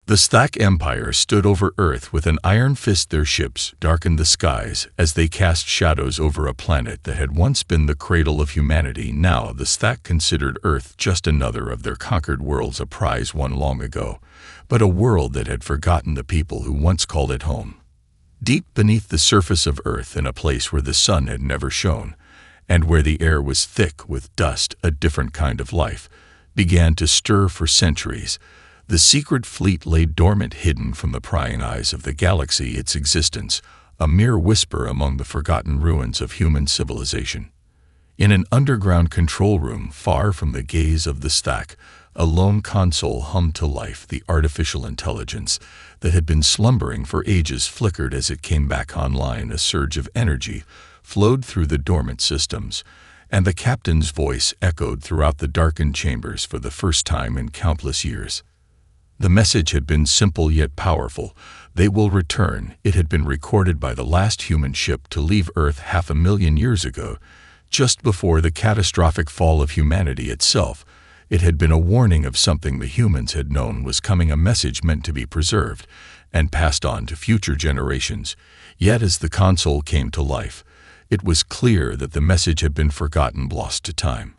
The Stack Empire stood over Earth with an iron fist. Their ships darkened the skies as they cast shadows over a planet that had once been the cradle of humanity. Now the Stack considered Earth just another of their conquered worlds, a prize won long ago, but a world that had forgotten the people who once called it home. Deep beneath the surface of Earth, in a place where the sun had never shone, and where the air was thick with dust, a different kind of life began to stir. For centuries, the secret fleet lay dormant, hidden from the prying eyes of the galaxy, its existence a mere whisper among the forgotten ruins of human civilization. In an underground control room, far from the gaze of the Stack, a lone console hummed to life. The artificial intelligence that had been slumbering for ages flickered as it came back online. A surge of energy flowed through the dormant systems, and the captain's voice echoed throughout the darkened chambers for the first time in countless years. The message had been simple yet powerful. They will return. It had been recorded by the last human ship to leave Earth 500,000 years ago, just before the catastrophic fall of humanity itself. It had been a warning of something the humans had known was coming, a message meant to be preserved and passed on to future generations. Yet as the console came to life, it was clear that the message had been forgotten, lost to time.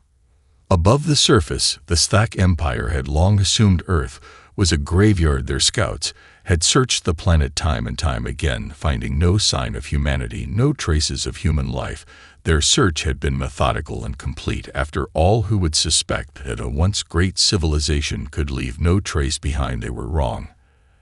Above the surface, the Stack Empire had long assumed Earth was a graveyard. Their scouts had searched the planet time and time again, finding no sign of humanity, no traces of human life. Their search had been methodical and complete. After all, who would suspect that a once great civilization could leave no trace behind? They were wrong.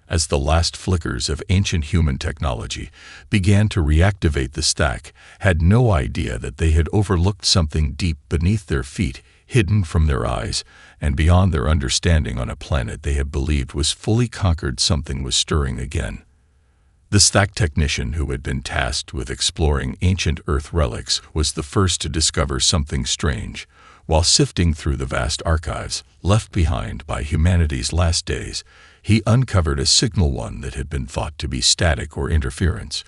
As the last flickers of ancient human technology began to reactivate, the Stack had no idea that they had overlooked something deep beneath their feet, hidden from their eyes and beyond their understanding. On a planet they had believed was fully conquered, something was stirring again. The Stack technician who had been tasked with exploring ancient Earth relics was the first to discover something strange. While sifting through the vast archives left behind by humanity's last days, he uncovered a signal, one that had been thought to be static or interference.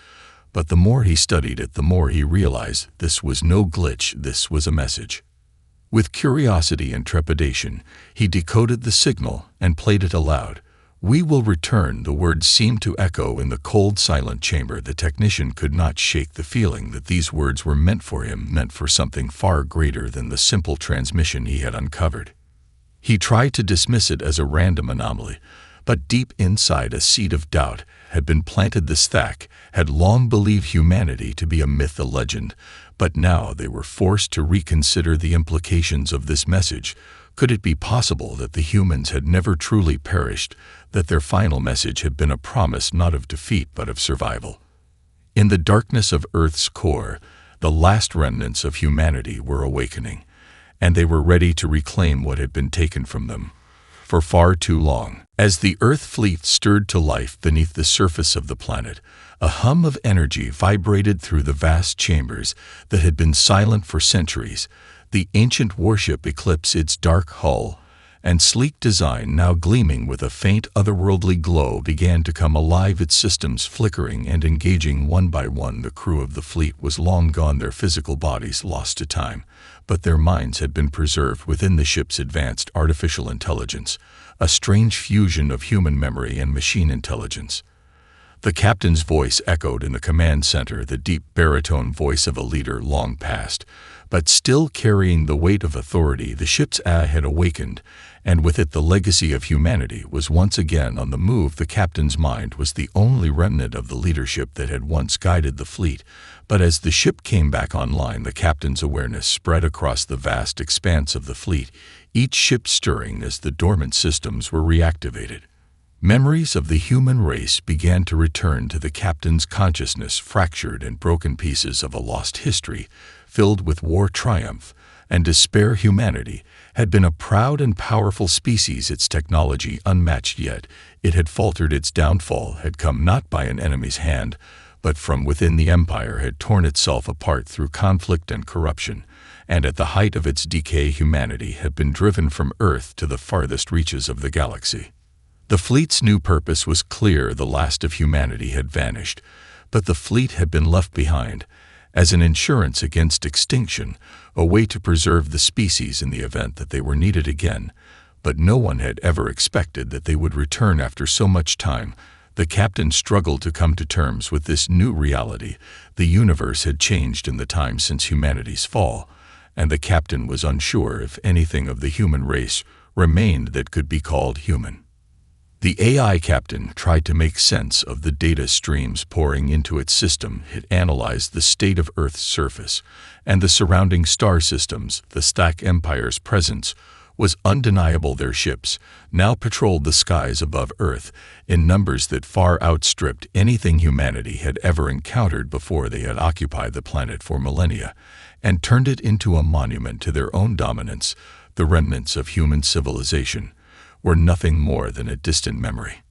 But the more he studied it, the more he realized this was no glitch, this was a message. With curiosity and trepidation, he decoded the signal and played it aloud. "We will return." The words seemed to echo in the cold, silent chamber. The technician could not shake the feeling that these words were meant for him, meant for something far greater than the simple transmission he had uncovered. He tried to dismiss it as a random anomaly, but deep inside a seed of doubt had been planted. The Stack had long believed humanity to be a myth, a legend, but now they were forced to reconsider the implications of this message. Could it be possible that the humans had never truly perished, that their final message had been a promise not of defeat but of survival? In the darkness of Earth's core, the last remnants of humanity were awakening, and they were ready to reclaim what had been taken from them for far too long. As the Earth fleet stirred to life beneath the surface of the planet, a hum of energy vibrated through the vast chambers that had been silent for centuries. The ancient warship eclipsed its dark hull, and sleek design, now gleaming with a faint otherworldly glow, began to come alive, its systems flickering and engaging one by one. The crew of the fleet was long gone, their physical bodies lost to time, but their minds had been preserved within the ship's advanced artificial intelligence, a strange fusion of human memory and machine intelligence. The captain's voice echoed in the command center, the deep baritone voice of a leader long past, but still carrying the weight of authority. The ship's eye had awakened, and with it the legacy of humanity was once again on the move. The captain's mind was the only remnant of the leadership that had once guided the fleet, but as the ship came back online, the captain's awareness spread across the vast expanse of the fleet, each ship stirring as the dormant systems were reactivated. Memories of the human race began to return to the captain's consciousness, fractured and broken pieces of a lost history filled with war, triumph, and despair. Humanity had been a proud and powerful species, its technology unmatched, yet it had faltered. Its downfall had come not by an enemy's hand, but from within. The empire had torn itself apart through conflict and corruption, and at the height of its decay, humanity had been driven from Earth to the farthest reaches of the galaxy. The fleet's new purpose was clear. The last of humanity had vanished, but the fleet had been left behind as an insurance against extinction, a way to preserve the species in the event that they were needed again. But no one had ever expected that they would return after so much time. The captain struggled to come to terms with this new reality. The universe had changed in the time since humanity's fall, and the captain was unsure if anything of the human race remained that could be called human. The AI captain tried to make sense of the data streams pouring into its system. It analyzed the state of Earth's surface and the surrounding star systems. The Stack Empire's presence was undeniable. Their ships now patrolled the skies above Earth in numbers that far outstripped anything humanity had ever encountered before. They had occupied the planet for millennia and turned it into a monument to their own dominance. The remnants of human civilization were nothing more than a distant memory.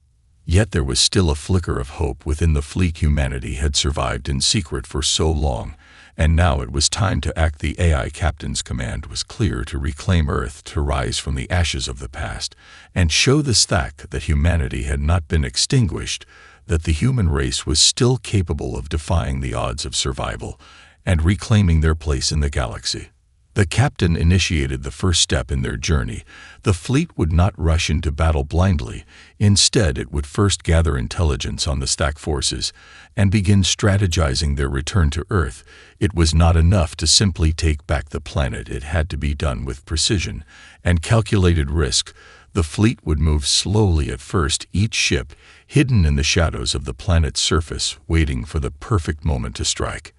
Yet there was still a flicker of hope within the fleet. Humanity had survived in secret for so long, and now it was time to act. The AI captain's command was clear: to reclaim Earth, to rise from the ashes of the past, and show the Stack that humanity had not been extinguished, that the human race was still capable of defying the odds of survival and reclaiming their place in the galaxy. The captain initiated the first step in their journey. The fleet would not rush into battle blindly. Instead, it would first gather intelligence on the Stack forces and begin strategizing their return to Earth. It was not enough to simply take back the planet. It had to be done with precision and calculated risk. The fleet would move slowly at first, each ship hidden in the shadows of the planet's surface, waiting for the perfect moment to strike.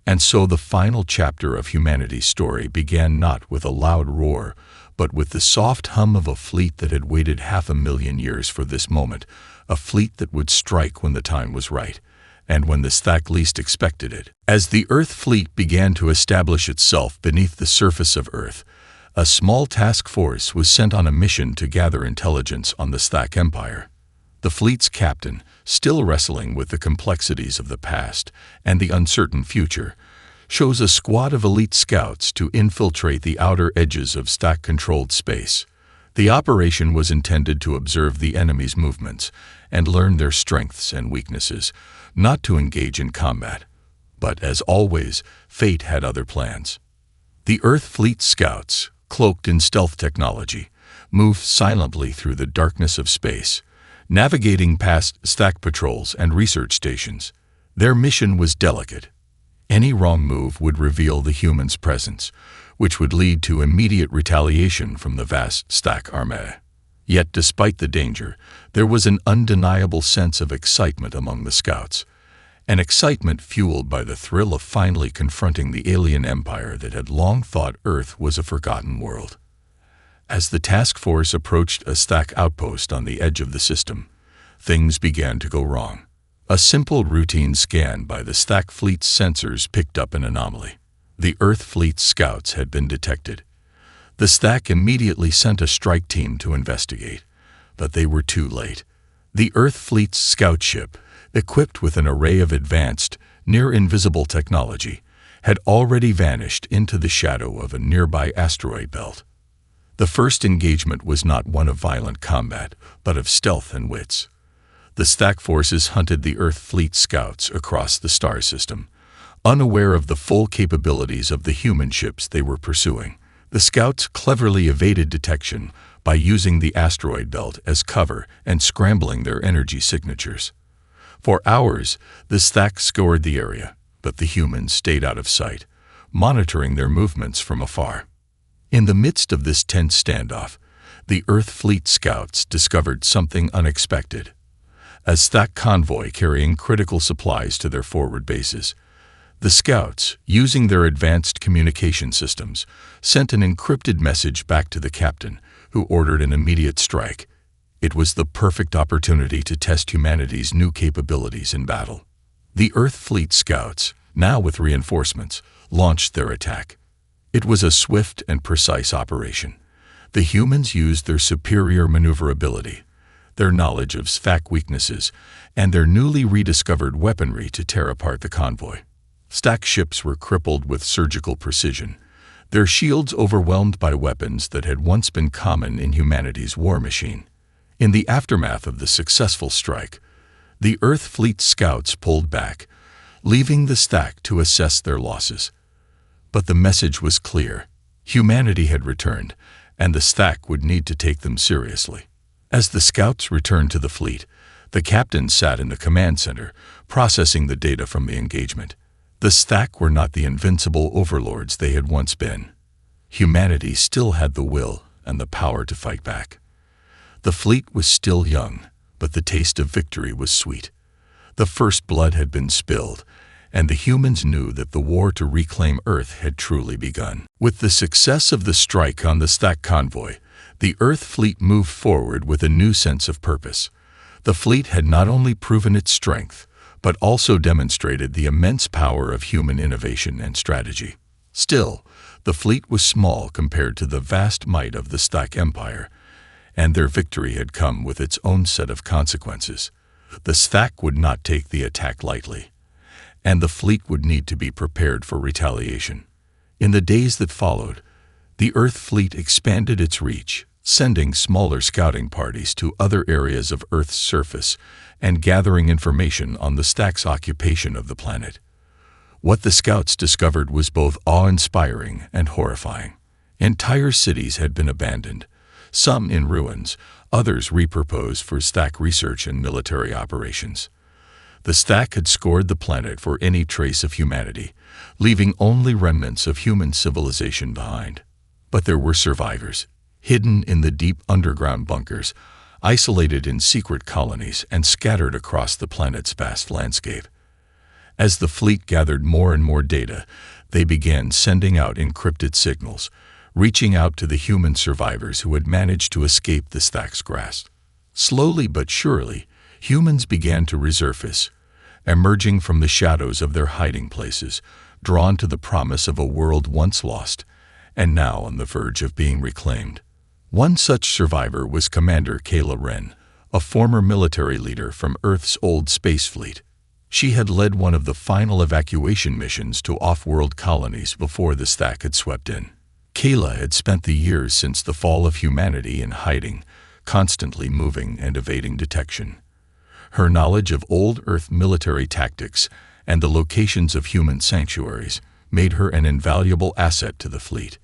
And so the final chapter of humanity's story began, not with a loud roar, but with the soft hum of a fleet that had waited 500,000 years for this moment, a fleet that would strike when the time was right, and when the Stack least expected it. As the Earth fleet began to establish itself beneath the surface of Earth, a small task force was sent on a mission to gather intelligence on the Stack Empire. The fleet's captain, still wrestling with the complexities of the past and the uncertain future, chose a squad of elite scouts to infiltrate the outer edges of Stack-controlled space. The operation was intended to observe the enemy's movements and learn their strengths and weaknesses, not to engage in combat. But as always, fate had other plans. The Earth fleet scouts, cloaked in stealth technology, moved silently through the darkness of space, navigating past Stack patrols and research stations. Their mission was delicate. Any wrong move would reveal the humans' presence, which would lead to immediate retaliation from the vast Stack army. Yet despite the danger, there was an undeniable sense of excitement among the scouts, an excitement fueled by the thrill of finally confronting the alien empire that had long thought Earth was a forgotten world. As the task force approached a Stack outpost on the edge of the system, things began to go wrong. A simple routine scan by the Stack fleet's sensors picked up an anomaly. The Earth fleet's scouts had been detected. The Stack immediately sent a strike team to investigate, but they were too late. The Earth fleet's scout ship, equipped with an array of advanced, near-invisible technology, had already vanished into the shadow of a nearby asteroid belt. The first engagement was not one of violent combat, but of stealth and wits. The Stack forces hunted the Earth fleet scouts across the star system, unaware of the full capabilities of the human ships they were pursuing. The scouts cleverly evaded detection by using the asteroid belt as cover and scrambling their energy signatures. For hours, the Stack scoured the area, but the humans stayed out of sight, monitoring their movements from afar. In the midst of this tense standoff, the Earth fleet scouts discovered something unexpected. A Stack convoy carrying critical supplies to their forward bases. The scouts, using their advanced communication systems, sent an encrypted message back to the captain, who ordered an immediate strike. It was the perfect opportunity to test humanity's new capabilities in battle. The Earth fleet scouts, now with reinforcements, launched their attack. It was a swift and precise operation. The humans used their superior maneuverability, their knowledge of Stack weaknesses, and their newly rediscovered weaponry to tear apart the convoy. Stack ships were crippled with surgical precision, their shields overwhelmed by weapons that had once been common in humanity's war machine. In the aftermath of the successful strike, the Earth fleet scouts pulled back, leaving the Stack to assess their losses. But the message was clear. Humanity had returned, and the stack would need to take them seriously. As the scouts returned to the fleet, the captain sat in the command center, processing the data from the engagement. The stack were not the invincible overlords they had once been. Humanity still had the will and the power to fight back. The fleet was still young, but the taste of victory was sweet. The first blood had been spilled, and the humans knew that the war to reclaim Earth had truly begun. With the success of the strike on the stack convoy, the Earth fleet moved forward with a new sense of purpose. The fleet had not only proven its strength, but also demonstrated the immense power of human innovation and strategy. Still, the fleet was small compared to the vast might of the Stack Empire, and their victory had come with its own set of consequences. The Stack would not take the attack lightly, and the fleet would need to be prepared for retaliation. In the days that followed, the Earth fleet expanded its reach, sending smaller scouting parties to other areas of Earth's surface and gathering information on the Stack's occupation of the planet. What the scouts discovered was both awe-inspiring and horrifying. Entire cities had been abandoned, some in ruins, others repurposed for Stack research and military operations. The Stack had scored the planet for any trace of humanity, leaving only remnants of human civilization behind. But there were survivors, hidden in the deep underground bunkers, isolated in secret colonies, and scattered across the planet's vast landscape. As the fleet gathered more and more data, they began sending out encrypted signals, reaching out to the human survivors who had managed to escape the Stack's grasp. Slowly but surely, humans began to resurface, emerging from the shadows of their hiding places, drawn to the promise of a world once lost, and now on the verge of being reclaimed. One such survivor was Commander Kayla Wren, a former military leader from Earth's old space fleet. She had led one of the final evacuation missions to off-world colonies before the Stack had swept in. Kayla had spent the years since the fall of humanity in hiding, constantly moving and evading detection. Her knowledge of old Earth military tactics and the locations of human sanctuaries made her an invaluable asset to the fleet.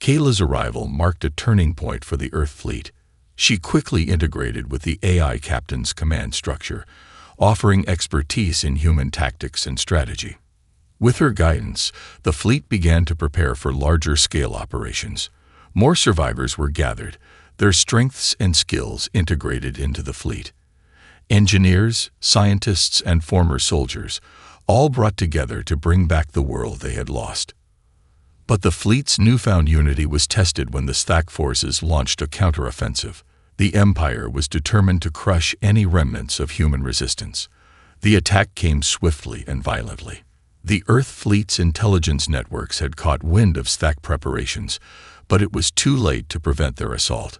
Kayla's arrival marked a turning point for the Earth fleet. She quickly integrated with the AI captain's command structure, offering expertise in human tactics and strategy. With her guidance, the fleet began to prepare for larger-scale operations. More survivors were gathered, their strengths and skills integrated into the fleet. Engineers, scientists, and former soldiers, all brought together to bring back the world they had lost. But the fleet's newfound unity was tested when the Stack forces launched a counteroffensive. The Empire was determined to crush any remnants of human resistance. The attack came swiftly and violently. The Earth fleet's intelligence networks had caught wind of Stack preparations, but it was too late to prevent their assault.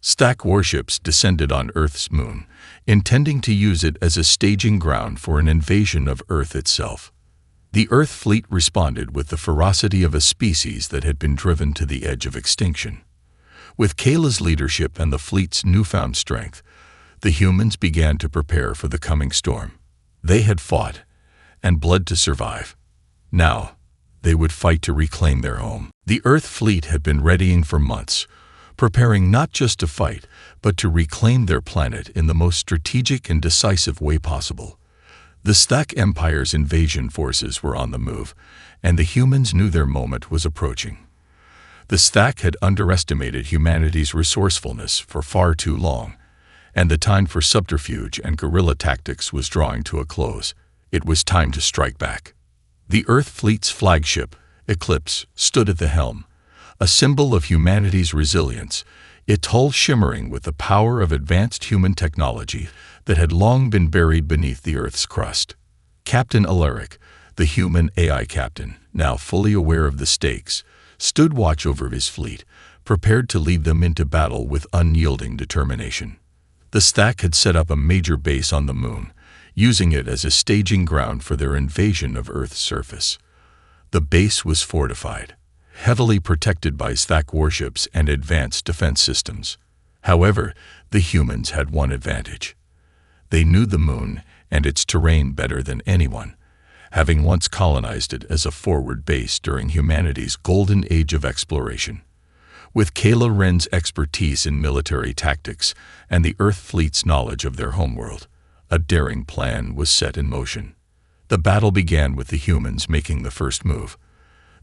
Stack warships descended on Earth's moon, intending to use it as a staging ground for an invasion of Earth itself. The Earth fleet responded with the ferocity of a species that had been driven to the edge of extinction. With Kayla's leadership and the fleet's newfound strength, the humans began to prepare for the coming storm. They had fought and bled to survive. Now, they would fight to reclaim their home. The Earth fleet had been readying for months, preparing not just to fight, but to reclaim their planet in the most strategic and decisive way possible. The Stack Empire's invasion forces were on the move, and the humans knew their moment was approaching. The Stack had underestimated humanity's resourcefulness for far too long, and the time for subterfuge and guerrilla tactics was drawing to a close. It was time to strike back. The Earth fleet's flagship, Eclipse, stood at the helm, a symbol of humanity's resilience, its hull shimmering with the power of advanced human technology that had long been buried beneath the Earth's crust. Captain Alaric, the human AI captain, now fully aware of the stakes, stood watch over his fleet, prepared to lead them into battle with unyielding determination. The Stack had set up a major base on the moon, using it as a staging ground for their invasion of Earth's surface. The base was fortified, heavily protected by Stack warships and advanced defense systems. However, the humans had one advantage. They knew the moon and its terrain better than anyone, having once colonized it as a forward base during humanity's golden age of exploration. With Kayla Ren's expertise in military tactics and the Earth Fleet's knowledge of their homeworld, a daring plan was set in motion. The battle began with the humans making the first move.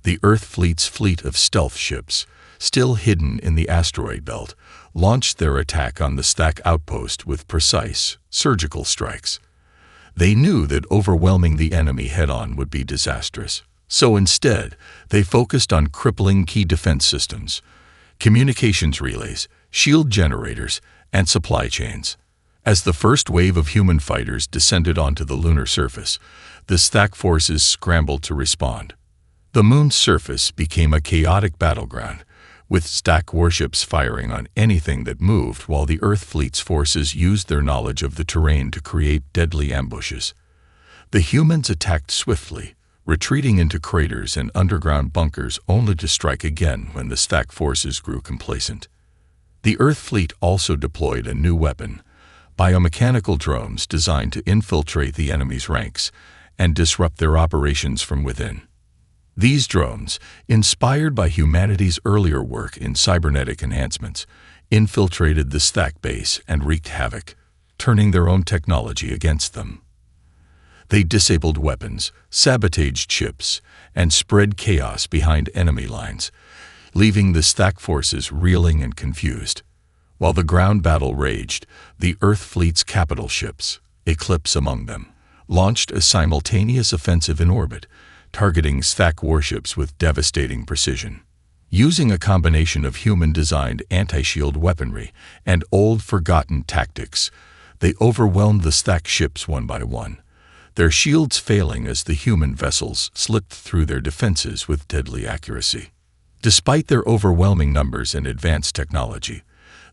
The Earth Fleet's fleet of stealth ships, still hidden in the asteroid belt, launched their attack on the Stack outpost with precise, surgical strikes. They knew that overwhelming the enemy head-on would be disastrous. So instead, they focused on crippling key defense systems, communications relays, shield generators, and supply chains. As the first wave of human fighters descended onto the lunar surface, the Stack forces scrambled to respond. The moon's surface became a chaotic battleground, with Stack warships firing on anything that moved while the Earth Fleet's forces used their knowledge of the terrain to create deadly ambushes. The humans attacked swiftly, retreating into craters and underground bunkers only to strike again when the Stack forces grew complacent. The Earth Fleet also deployed a new weapon, biomechanical drones designed to infiltrate the enemy's ranks and disrupt their operations from within. These drones, inspired by humanity's earlier work in cybernetic enhancements, infiltrated the Stack base and wreaked havoc, turning their own technology against them. They disabled weapons, sabotaged ships, and spread chaos behind enemy lines, leaving the Stack forces reeling and confused. While the ground battle raged, the Earth Fleet's capital ships, Eclipse among them, launched a simultaneous offensive in orbit, targeting Stack warships with devastating precision. Using a combination of human-designed anti-shield weaponry and old, forgotten tactics, they overwhelmed the Stack ships one by one, their shields failing as the human vessels slipped through their defenses with deadly accuracy. Despite their overwhelming numbers and advanced technology,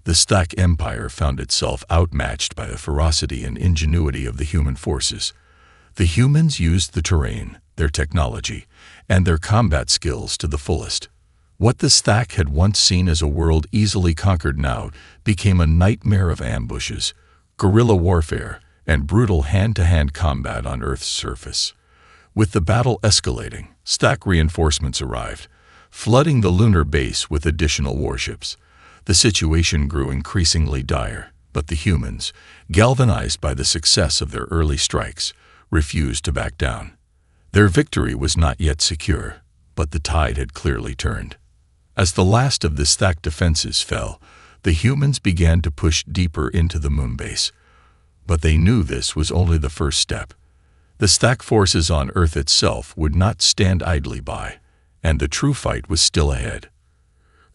the Stack Empire found itself outmatched by the ferocity and ingenuity of the human forces. The humans used the terrain, their technology, and their combat skills to the fullest. What the Stack had once seen as a world easily conquered now became a nightmare of ambushes, guerrilla warfare, and brutal hand-to-hand combat on Earth's surface. With the battle escalating, Stack reinforcements arrived, flooding the lunar base with additional warships. The situation grew increasingly dire, but the humans, galvanized by the success of their early strikes, refused to back down. Their victory was not yet secure, but the tide had clearly turned. As the last of the Stack defenses fell, the humans began to push deeper into the moon base. But they knew this was only the first step. The Stack forces on Earth itself would not stand idly by, and the true fight was still ahead.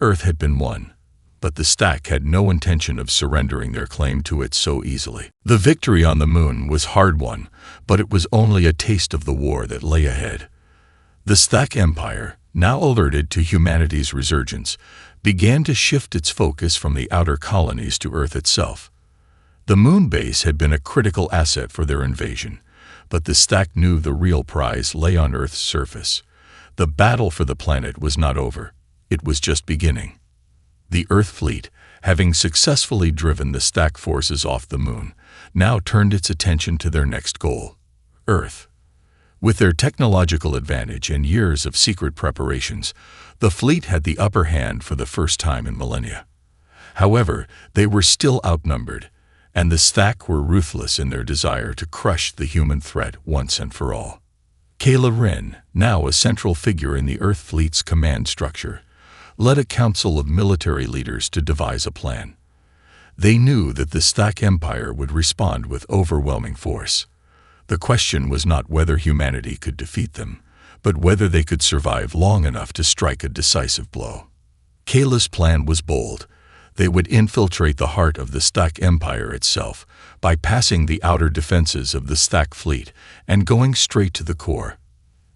Earth had been won, but the Stack had no intention of surrendering their claim to it so easily. The victory on the moon was hard-won, but it was only a taste of the war that lay ahead. The Stack Empire, now alerted to humanity's resurgence, began to shift its focus from the outer colonies to Earth itself. The moon base had been a critical asset for their invasion, but the Stack knew the real prize lay on Earth's surface. The battle for the planet was not over. It was just beginning. The Earth Fleet, having successfully driven the Stack forces off the moon, now turned its attention to their next goal, Earth. With their technological advantage and years of secret preparations, the fleet had the upper hand for the first time in millennia. However, they were still outnumbered, and the Stack were ruthless in their desire to crush the human threat once and for all. Kayla Ren, now a central figure in the Earth Fleet's command structure, led a council of military leaders to devise a plan. They knew that the Stack Empire would respond with overwhelming force. The question was not whether humanity could defeat them, but whether they could survive long enough to strike a decisive blow. Kayla's plan was bold. They would infiltrate the heart of the Stack Empire itself, bypassing the outer defenses of the Stack fleet and going straight to the core.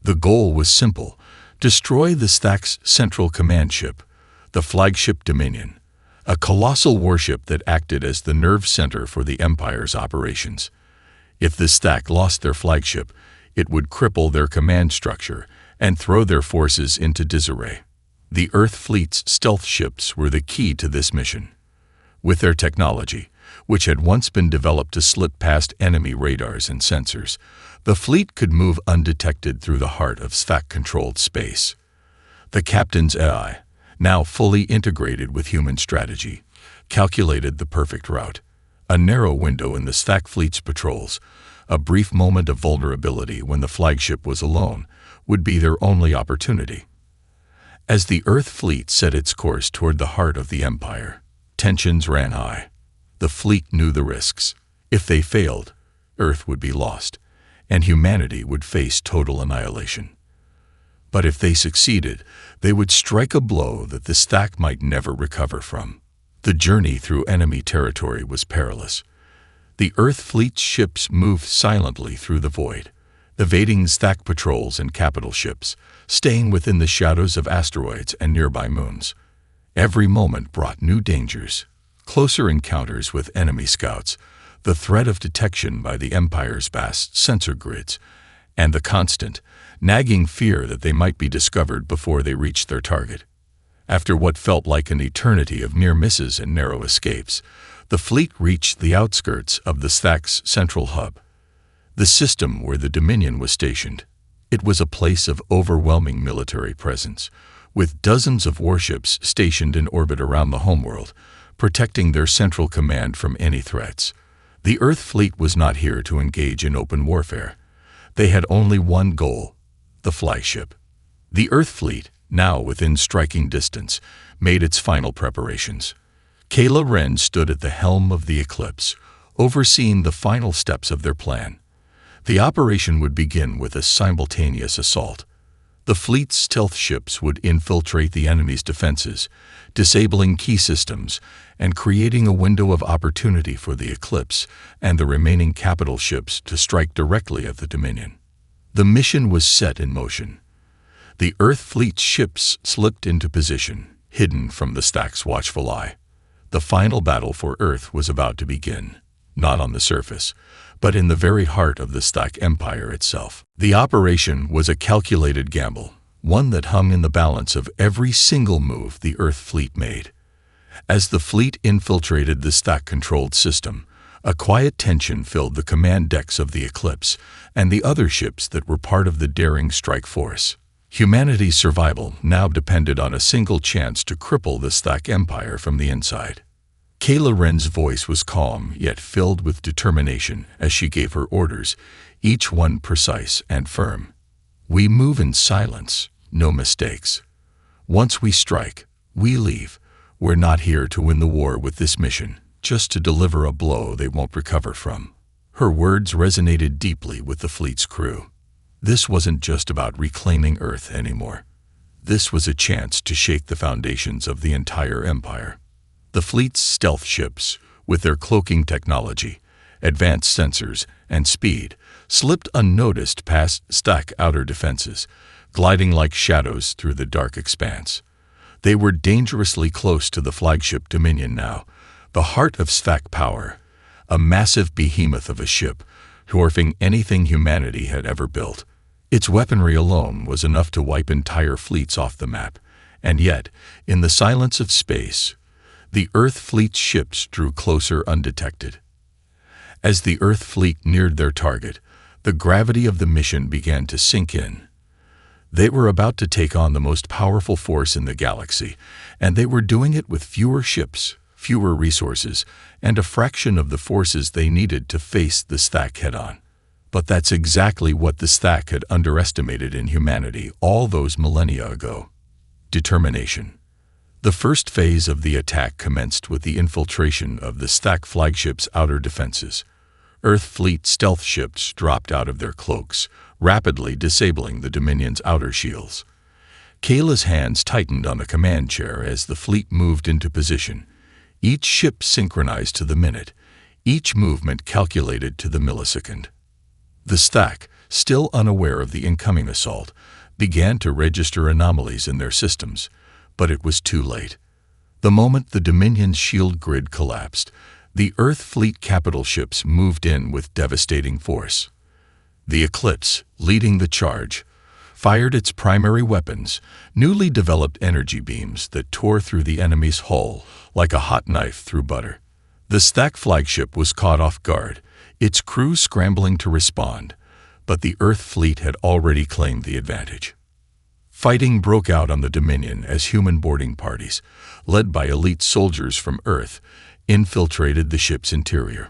The goal was simple: destroy the Stack's central command ship, the flagship Dominion, a colossal warship that acted as the nerve center for the Empire's operations. If the Stack lost their flagship, it would cripple their command structure and throw their forces into disarray. The Earth Fleet's stealth ships were the key to this mission. With their technology, which had once been developed to slip past enemy radars and sensors, the fleet could move undetected through the heart of Stack-controlled space. The captain's AI, now fully integrated with human strategy, calculated the perfect route. A narrow window in the Stack fleet's patrols, a brief moment of vulnerability when the flagship was alone, would be their only opportunity. As the Earth fleet set its course toward the heart of the Empire, tensions ran high. The fleet knew the risks. If they failed, Earth would be lost, and humanity would face total annihilation. But if they succeeded, they would strike a blow that the Stack might never recover from. The journey through enemy territory was perilous. The Earth fleet's ships moved silently through the void, evading Stack patrols and capital ships, staying within the shadows of asteroids and nearby moons. Every moment brought new dangers, closer encounters with enemy scouts, the threat of detection by the Empire's vast sensor grids, and the constant, nagging fear that they might be discovered before they reached their target. After what felt like an eternity of near misses and narrow escapes, the fleet reached the outskirts of the Stack's central hub, the system where the Dominion was stationed. It was a place of overwhelming military presence, with dozens of warships stationed in orbit around the homeworld, protecting their central command from any threats. The Earth fleet was not here to engage in open warfare. They had only one goal: the flagship. The Earth fleet, now within striking distance, made its final preparations. Kayla Ren stood at the helm of the Eclipse, overseeing the final steps of their plan. The operation would begin with a simultaneous assault. The fleet's stealth ships would infiltrate the enemy's defenses, disabling key systems and creating a window of opportunity for the Eclipse and the remaining capital ships to strike directly at the Dominion. The mission was set in motion. The Earth fleet's ships slipped into position, hidden from the Stack's watchful eye. The final battle for Earth was about to begin, not on the surface, but in the very heart of the Stack Empire itself. The operation was a calculated gamble, one that hung in the balance of every single move the Earth fleet made. As the fleet infiltrated the Stack-controlled system, a quiet tension filled the command decks of the Eclipse and the other ships that were part of the daring strike force. Humanity's survival now depended on a single chance to cripple the Stack Empire from the inside. Kayla Ren's voice was calm, yet filled with determination as she gave her orders, each one precise and firm. We move in silence, no mistakes. Once we strike, we leave. We're not here to win the war with this mission, just to deliver a blow they won't recover from. Her words resonated deeply with the fleet's crew. This wasn't just about reclaiming Earth anymore. This was a chance to shake the foundations of the entire empire. The fleet's stealth ships, with their cloaking technology, advanced sensors, and speed, slipped unnoticed past Stack outer defenses, gliding like shadows through the dark expanse. They were dangerously close to the flagship Dominion now, the heart of Stack power, a massive behemoth of a ship, dwarfing anything humanity had ever built. Its weaponry alone was enough to wipe entire fleets off the map, and yet, in the silence of space, the Earth fleet's ships drew closer undetected. As the Earth fleet neared their target, the gravity of the mission began to sink in. They were about to take on the most powerful force in the galaxy, and they were doing it with fewer ships, fewer resources, and a fraction of the forces they needed to face the Stack head-on. But that's exactly what the Stack had underestimated in humanity all those millennia ago: determination. The first phase of the attack commenced with the infiltration of the Stack flagship's outer defenses. Earth fleet stealth ships dropped out of their cloaks, rapidly disabling the Dominion's outer shields. Kayla's hands tightened on the command chair as the fleet moved into position, each ship synchronized to the minute, each movement calculated to the millisecond. The Stack, still unaware of the incoming assault, began to register anomalies in their systems, but it was too late. The moment the Dominion's shield grid collapsed, the Earth fleet capital ships moved in with devastating force. The Eclipse, leading the charge, fired its primary weapons, newly developed energy beams that tore through the enemy's hull like a hot knife through butter. The Stack flagship was caught off guard, its crew scrambling to respond, but the Earth fleet had already claimed the advantage. Fighting broke out on the Dominion as human boarding parties, led by elite soldiers from Earth, infiltrated the ship's interior.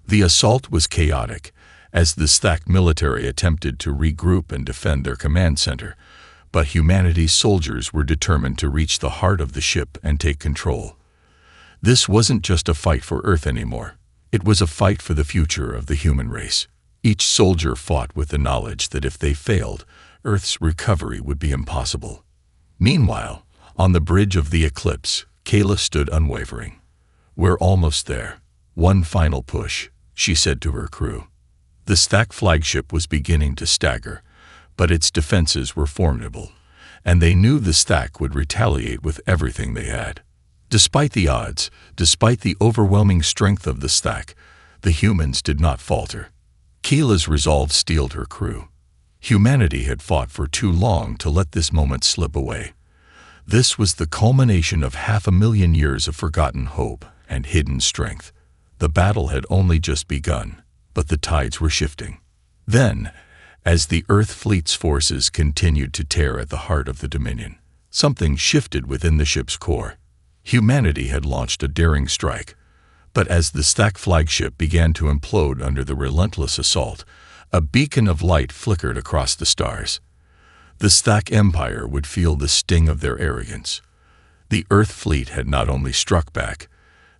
The assault was chaotic, as the stacked military attempted to regroup and defend their command center, but humanity's soldiers were determined to reach the heart of the ship and take control. This wasn't just a fight for Earth anymore. It was a fight for the future of the human race. Each soldier fought with the knowledge that if they failed, Earth's recovery would be impossible. Meanwhile, on the bridge of the Eclipse, Kayla stood unwavering. "We're almost there. One final push," she said to her crew. The stacked flagship was beginning to stagger, but its defenses were formidable, and they knew the stack would retaliate with everything they had. Despite the odds, despite the overwhelming strength of the stack, the humans did not falter. Kayla's resolve steeled her crew. Humanity had fought for too long to let this moment slip away. This was the culmination of 500,000 years of forgotten hope and hidden strength. The battle had only just begun, but the tides were shifting. Then, as the Earth fleet's forces continued to tear at the heart of the Dominion, something shifted within the ship's core. Humanity had launched a daring strike, but as the stacked flagship began to implode under the relentless assault, a beacon of light flickered across the stars. The Stack Empire would feel the sting of their arrogance. The Earth fleet had not only struck back,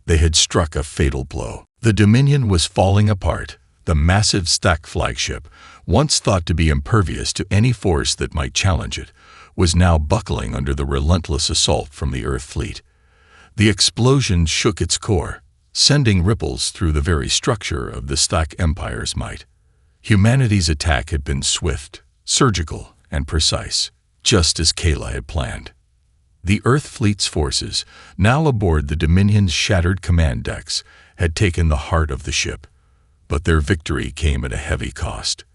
they had struck a fatal blow. The Dominion was falling apart. The massive Stack flagship, once thought to be impervious to any force that might challenge it, was now buckling under the relentless assault from the Earth fleet. The explosion shook its core, sending ripples through the very structure of the Stack Empire's might. Humanity's attack had been swift, surgical, and precise, just as Kayla had planned. The Earth fleet's forces, now aboard the Dominion's shattered command decks, had taken the heart of the ship. But their victory came at a heavy cost.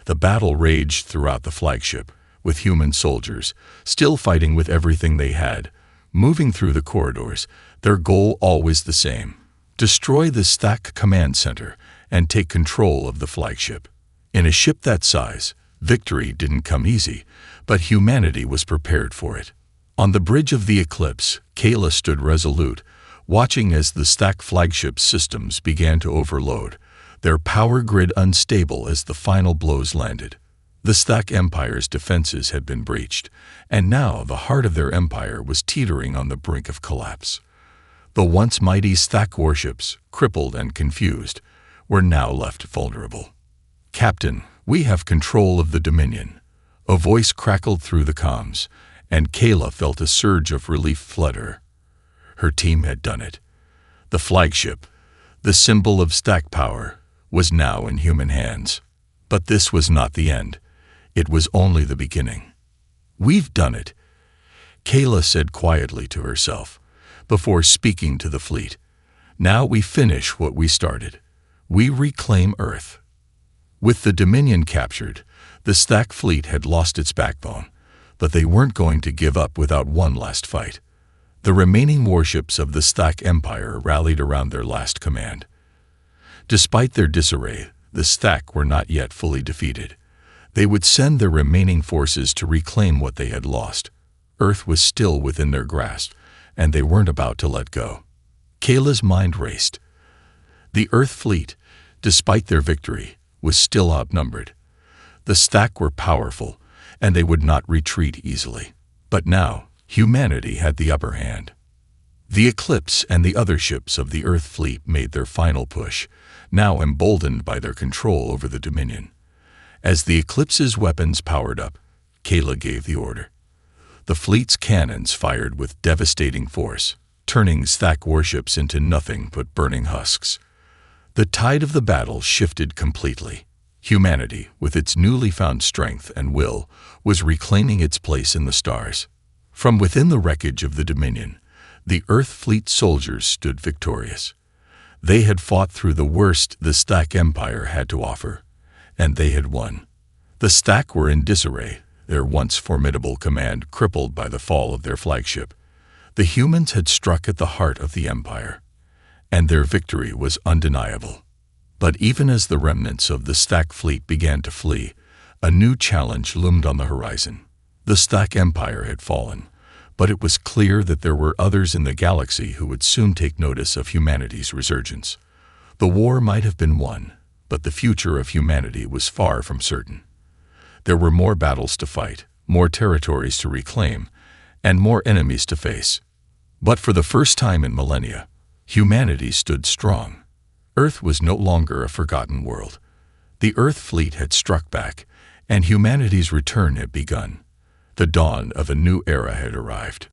The battle raged throughout the flagship, with human soldiers, still fighting with everything they had, moving through the corridors, their goal always the same: destroy the Stack command center and take control of the flagship. In a ship that size, victory didn't come easy, but humanity was prepared for it. On the bridge of the Eclipse, Kayla stood resolute, watching as the Stack flagship's systems began to overload, their power grid unstable as the final blows landed. The Stack Empire's defenses had been breached, and now the heart of their empire was teetering on the brink of collapse. The once mighty Stack warships, crippled and confused, were now left vulnerable. "Captain, we have control of the Dominion." A voice crackled through the comms, and Kayla felt a surge of relief flood her. Her team had done it. The flagship, the symbol of Stack power, was now in human hands. But this was not the end. It was only the beginning. "We've done it," Kayla said quietly to herself, before speaking to the fleet. "Now we finish what we started. We reclaim Earth." With the Dominion captured, the Stack fleet had lost its backbone, but they weren't going to give up without one last fight. The remaining warships of the Stack Empire rallied around their last command. Despite their disarray, the Stack were not yet fully defeated. They would send their remaining forces to reclaim what they had lost. Earth was still within their grasp, and they weren't about to let go. Kayla's mind raced. The Earth fleet, despite their victory, was still outnumbered. The Stack were powerful, and they would not retreat easily. But now, humanity had the upper hand. The Eclipse and the other ships of the Earth fleet made their final push, now emboldened by their control over the Dominion. As the Eclipse's weapons powered up, Kayla gave the order. The fleet's cannons fired with devastating force, turning Stack warships into nothing but burning husks. The tide of the battle shifted completely. Humanity, with its newly found strength and will, was reclaiming its place in the stars. From within the wreckage of the Dominion, the Earth fleet soldiers stood victorious. They had fought through the worst the Stack Empire had to offer, and they had won. The Stack were in disarray, their once formidable command crippled by the fall of their flagship. The humans had struck at the heart of the Empire, and their victory was undeniable. But even as the remnants of the Stack fleet began to flee, a new challenge loomed on the horizon. The Stack Empire had fallen, but it was clear that there were others in the galaxy who would soon take notice of humanity's resurgence. The war might have been won, but the future of humanity was far from certain. There were more battles to fight, more territories to reclaim, and more enemies to face. But for the first time in millennia, humanity stood strong. Earth was no longer a forgotten world. The Earth fleet had struck back, and humanity's return had begun. The dawn of a new era had arrived.